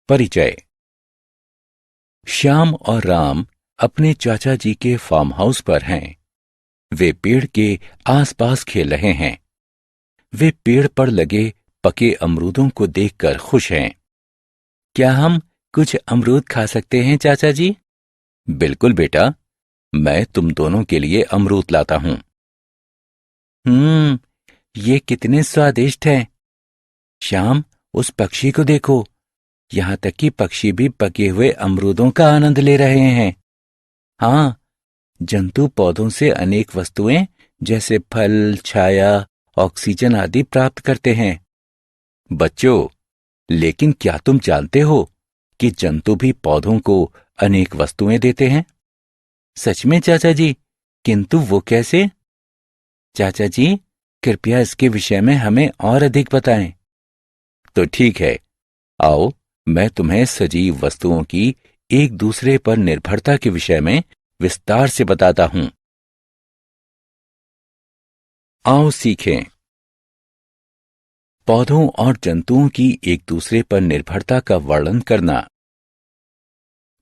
परिचय। श्याम और राम अपने चाचा जी के फार्म हाउस पर हैं। वे पेड़ के आसपास खेल रहे हैं। वे पेड़ पर लगे पके अमरूदों को देखकर खुश हैं। क्या हम कुछ अमरूद खा सकते हैं चाचा जी? बिल्कुल बेटा, मैं तुम दोनों के लिए अमरूद लाता हूं। ये कितने स्वादिष्ट हैं। श्याम, उस पक्षी को देखो। यहां तक कि पक्षी भी पके हुए अमरूदों का आनंद ले रहे हैं। हाँ, जंतु पौधों से अनेक वस्तुएं जैसे फल, छाया, ऑक्सीजन आदि प्राप्त करते हैं। बच्चों, लेकिन क्या तुम जानते हो कि जंतु भी पौधों को अनेक वस्तुएं देते हैं? सच में चाचा जी, किंतु वो कैसे? चाचा जी, कृपया इसके विषय में हमें और अधिक बताएं। तो ठीक है, आओ मैं तुम्हें सजीव वस्तुओं की एक दूसरे पर निर्भरता के विषय में विस्तार से बताता हूं। आओ सीखें। पौधों और जंतुओं की एक दूसरे पर निर्भरता का वर्णन करना।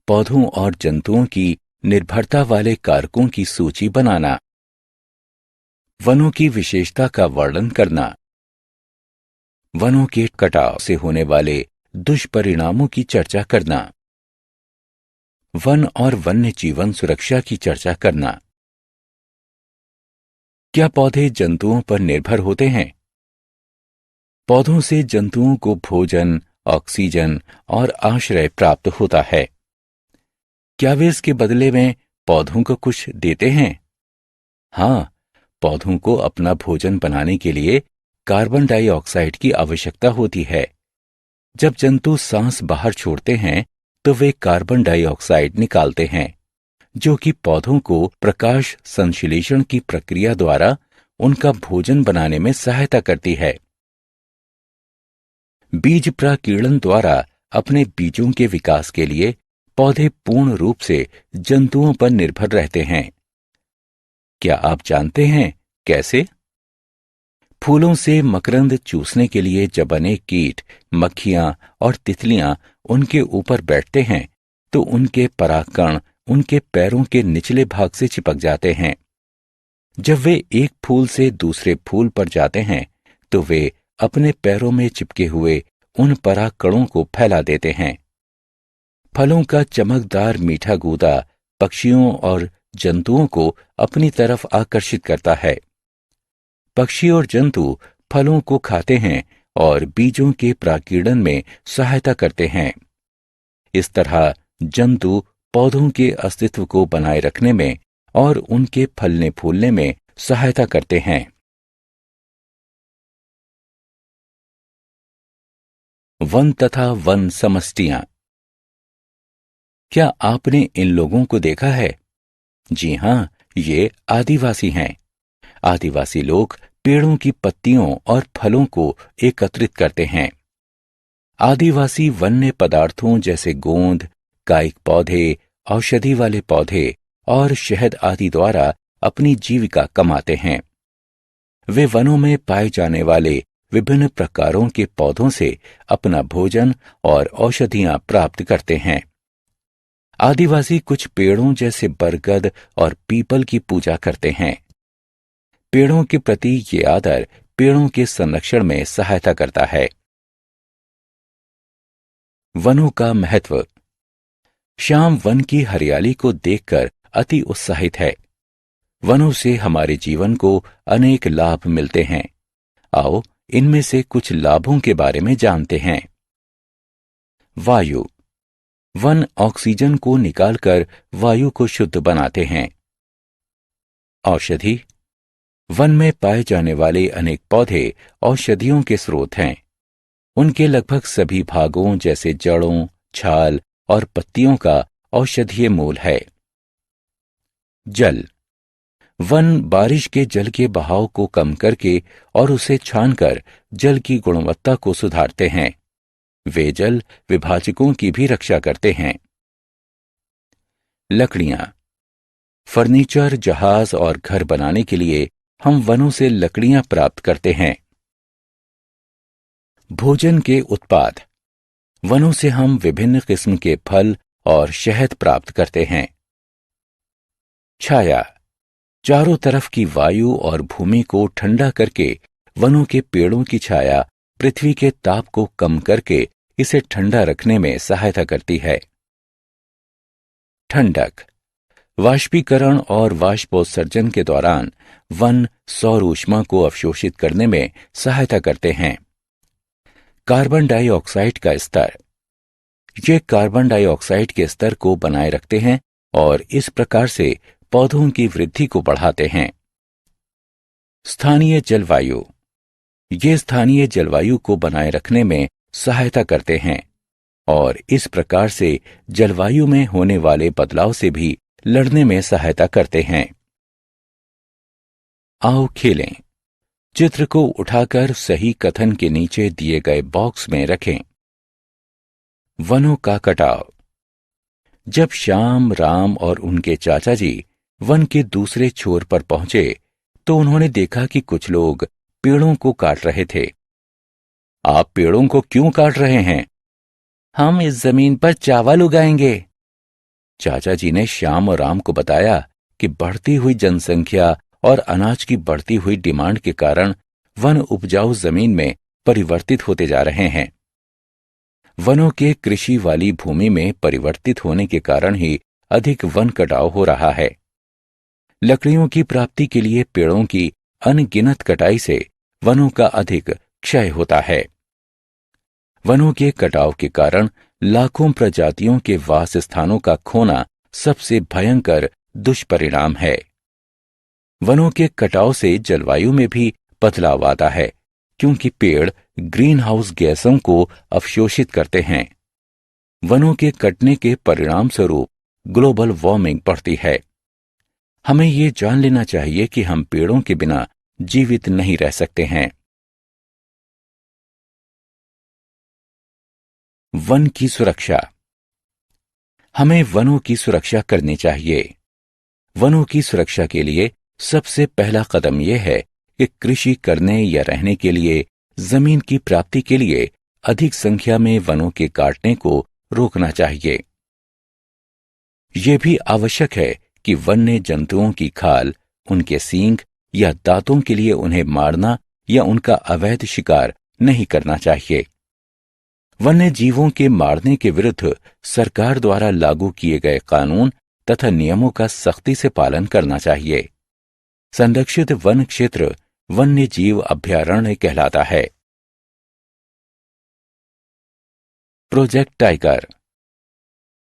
पौधों और जंतुओं की निर्भरता वाले कारकों की सूची बनाना। वनों की विशेषता का वर्णन करना। वनों के कटाव से होने वाले दुष्परिणामों की चर्चा करना। वन और वन्य जीवन सुरक्षा की चर्चा करना। क्या पौधे जंतुओं पर निर्भर होते हैं? पौधों से जंतुओं को भोजन, ऑक्सीजन और आश्रय प्राप्त होता है। क्या वे इसके बदले में पौधों को कुछ देते हैं? हाँ, पौधों को अपना भोजन बनाने के लिए कार्बन डाइऑक्साइड की आवश्यकता होती है। जब जंतु सांस बाहर छोड़ते हैं तो वे कार्बन डाइऑक्साइड निकालते हैं, जो कि पौधों को प्रकाश संश्लेषण की प्रक्रिया द्वारा उनका भोजन बनाने में सहायता करती है। बीज प्रकीर्णन द्वारा अपने बीजों के विकास के लिए पौधे पूर्ण रूप से जंतुओं पर निर्भर रहते हैं। क्या आप जानते हैं कैसे? फूलों से मकरंद चूसने के लिए जब अनेक कीट, मक्खियां और तितलियां उनके ऊपर बैठते हैं तो उनके परागकण उनके पैरों के निचले भाग से चिपक जाते हैं। जब वे एक फूल से दूसरे फूल पर जाते हैं तो वे अपने पैरों में चिपके हुए उन परागकणों को फैला देते हैं। फलों का चमकदार मीठा गूदा पक्षियों और जंतुओं को अपनी तरफ आकर्षित करता है। पक्षी और जंतु फलों को खाते हैं और बीजों के प्रकीर्णन में सहायता करते हैं। इस तरह जंतु पौधों के अस्तित्व को बनाए रखने में और उनके फलने फूलने में सहायता करते हैं। वन तथा वन समष्टियां। क्या आपने इन लोगों को देखा है? जी हां, ये आदिवासी हैं। आदिवासी लोग पेड़ों की पत्तियों और फलों को एकत्रित करते हैं। आदिवासी वन्य पदार्थों जैसे गोंद, कायिक पौधे, औषधि वाले पौधे और शहद आदि द्वारा अपनी जीविका कमाते हैं। वे वनों में पाए जाने वाले विभिन्न प्रकारों के पौधों से अपना भोजन और औषधियां प्राप्त करते हैं। आदिवासी कुछ पेड़ों जैसे बरगद और पीपल की पूजा करते हैं। पेड़ों के प्रति ये आदर पेड़ों के संरक्षण में सहायता करता है। वनों का महत्व। श्याम वन की हरियाली को देखकर अति उत्साहित है। वनों से हमारे जीवन को अनेक लाभ मिलते हैं। आओ इनमें से कुछ लाभों के बारे में जानते हैं। वायु। वन ऑक्सीजन को निकालकर वायु को शुद्ध बनाते हैं। औषधि। वन में पाए जाने वाले अनेक पौधे औषधियों के स्रोत हैं। उनके लगभग सभी भागों जैसे जड़ों, छाल और पत्तियों का औषधीय मूल है। जल। वन बारिश के जल के बहाव को कम करके और उसे छानकर जल की गुणवत्ता को सुधारते हैं। वे जल विभाजकों की भी रक्षा करते हैं। लकड़ियां। फर्नीचर, जहाज और घर बनाने के लिए हम वनों से लकड़ियां प्राप्त करते हैं। भोजन के उत्पाद। वनों से हम विभिन्न किस्म के फल और शहद प्राप्त करते हैं। छाया, चारों तरफ की वायु और भूमि को ठंडा करके वनों के पेड़ों की छाया पृथ्वी के ताप को कम करके इसे ठंडा रखने में सहायता करती है। ठंडक, वाष्पीकरण और वाष्पोत्सर्जन के दौरान वन सौर ऊष्मा को अवशोषित करने में सहायता करते हैं। कार्बन डाइऑक्साइड का स्तर, ये कार्बन डाइऑक्साइड के स्तर को बनाए रखते हैं और इस प्रकार से पौधों की वृद्धि को बढ़ाते हैं। स्थानीय जलवायु, ये स्थानीय जलवायु को बनाए रखने में सहायता करते हैं और इस प्रकार से जलवायु में होने वाले बदलाव से भी लड़ने में सहायता करते हैं। आओ खेलें। चित्र को उठाकर सही कथन के नीचे दिए गए बॉक्स में रखें। वनों का कटाव। जब श्याम, राम और उनके चाचा जी वन के दूसरे छोर पर पहुंचे तो उन्होंने देखा कि कुछ लोग पेड़ों को काट रहे थे। आप पेड़ों को क्यों काट रहे हैं? हम इस जमीन पर चावल उगाएंगे। चाचा जी ने श्याम और राम को बताया कि बढ़ती हुई जनसंख्या और अनाज की बढ़ती हुई डिमांड के कारण वन उपजाऊ जमीन में परिवर्तित होते जा रहे हैं। वनों के कृषि वाली भूमि में परिवर्तित होने के कारण ही अधिक वन कटाव हो रहा है। लकड़ियों की प्राप्ति के लिए पेड़ों की अनगिनत कटाई से वनों का अधिक क्षय होता है। वनों के कटाव के कारण लाखों प्रजातियों के वास स्थानों का खोना सबसे भयंकर दुष्परिणाम है। वनों के कटाव से जलवायु में भी बदलाव आता है क्योंकि पेड़ ग्रीन हाउस गैसों को अवशोषित करते हैं। वनों के कटने के परिणाम स्वरूप ग्लोबल वार्मिंग बढ़ती है। हमें ये जान लेना चाहिए कि हम पेड़ों के बिना जीवित नहीं रह सकते हैं। वन की सुरक्षा। हमें वनों की सुरक्षा करनी चाहिए। वनों की सुरक्षा के लिए सबसे पहला कदम यह है कि कृषि करने या रहने के लिए जमीन की प्राप्ति के लिए अधिक संख्या में वनों के काटने को रोकना चाहिए। यह भी आवश्यक है कि वन्य जंतुओं की खाल, उनके सींग या दांतों के लिए उन्हें मारना या उनका अवैध शिकार नहीं करना चाहिए। वन्य जीवों के मारने के विरुद्ध सरकार द्वारा लागू किए गए कानून तथा नियमों का सख्ती से पालन करना चाहिए। संरक्षित वन क्षेत्र वन्य जीव अभयारण्य कहलाता है। Project tiger.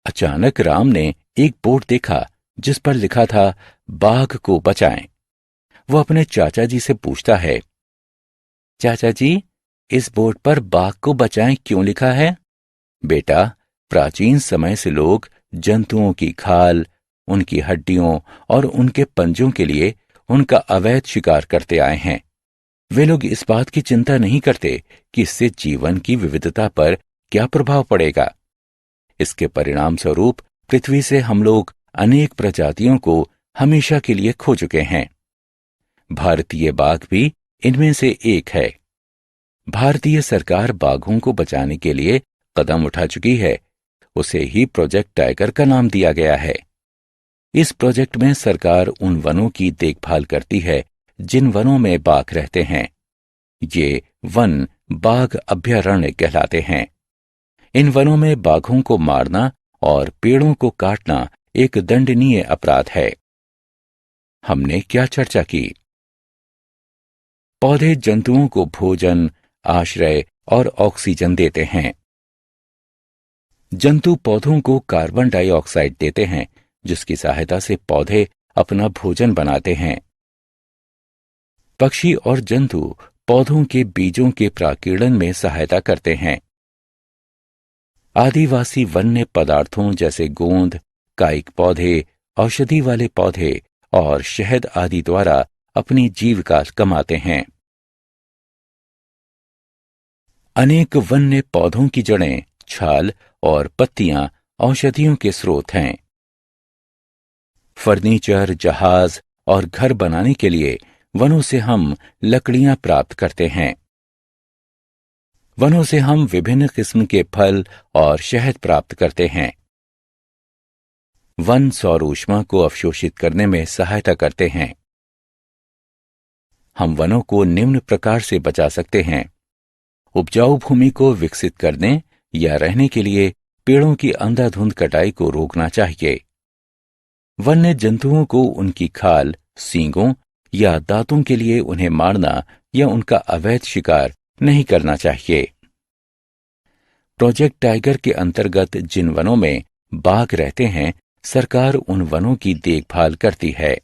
अचानक राम ने एक बोर्ड देखा जिस पर लिखा था बाघ को बचाएं। वो अपने चाचा जी से पूछता है, चाचा जी, इस बोर्ड पर बाघ को बचाएं क्यों लिखा है? बेटा, प्राचीन समय से लोग जंतुओं की खाल, उनकी हड्डियों और उनके पंजों के लिए उनका अवैध शिकार करते आए हैं। वे लोग इस बात की चिंता नहीं करते कि इससे जीवन की विविधता पर क्या प्रभाव पड़ेगा। इसके परिणाम स्वरूप पृथ्वी से हम लोग अनेक प्रजातियों को हमेशा के लिए खो चुके हैं। भारतीय बाघ भी इनमें से एक है। भारतीय सरकार बाघों को बचाने के लिए कदम उठा चुकी है। उसे ही प्रोजेक्ट टाइगर का नाम दिया गया है। इस प्रोजेक्ट में सरकार उन वनों की देखभाल करती है जिन वनों में बाघ रहते हैं। ये वन बाघ अभयारण्य कहलाते हैं। इन वनों में बाघों को मारना और पेड़ों को काटना एक दंडनीय अपराध है। हमने क्या चर्चा की? पौधे जंतुओं को भोजन, आश्रय और ऑक्सीजन देते हैं। जंतु पौधों को कार्बन डाइऑक्साइड देते हैं जिसकी सहायता से पौधे अपना भोजन बनाते हैं। पक्षी और जंतु पौधों के बीजों के प्राकीर्णन में सहायता करते हैं। आदिवासी वन्य पदार्थों जैसे गोंद, कायिक पौधे, औषधि वाले पौधे और शहद आदि द्वारा अपनी जीविका कमाते हैं। अनेक वन्य पौधों की जड़ें, छाल और पत्तियां औषधियों के स्रोत हैं। फर्नीचर, जहाज और घर बनाने के लिए वनों से हम लकड़ियां प्राप्त करते हैं। वनों से हम विभिन्न किस्म के फल और शहद प्राप्त करते हैं। वन सौर ऊष्मा को अवशोषित करने में सहायता करते हैं। हम वनों को निम्न प्रकार से बचा सकते हैं। उपजाऊ भूमि को विकसित करने या रहने के लिए पेड़ों की अंधाधुंध कटाई को रोकना चाहिए। वन्य जंतुओं को उनकी खाल, सींगों या दांतों के लिए उन्हें मारना या उनका अवैध शिकार नहीं करना चाहिए। प्रोजेक्ट टाइगर के अंतर्गत जिन वनों में बाघ रहते हैं, सरकार उन वनों की देखभाल करती है।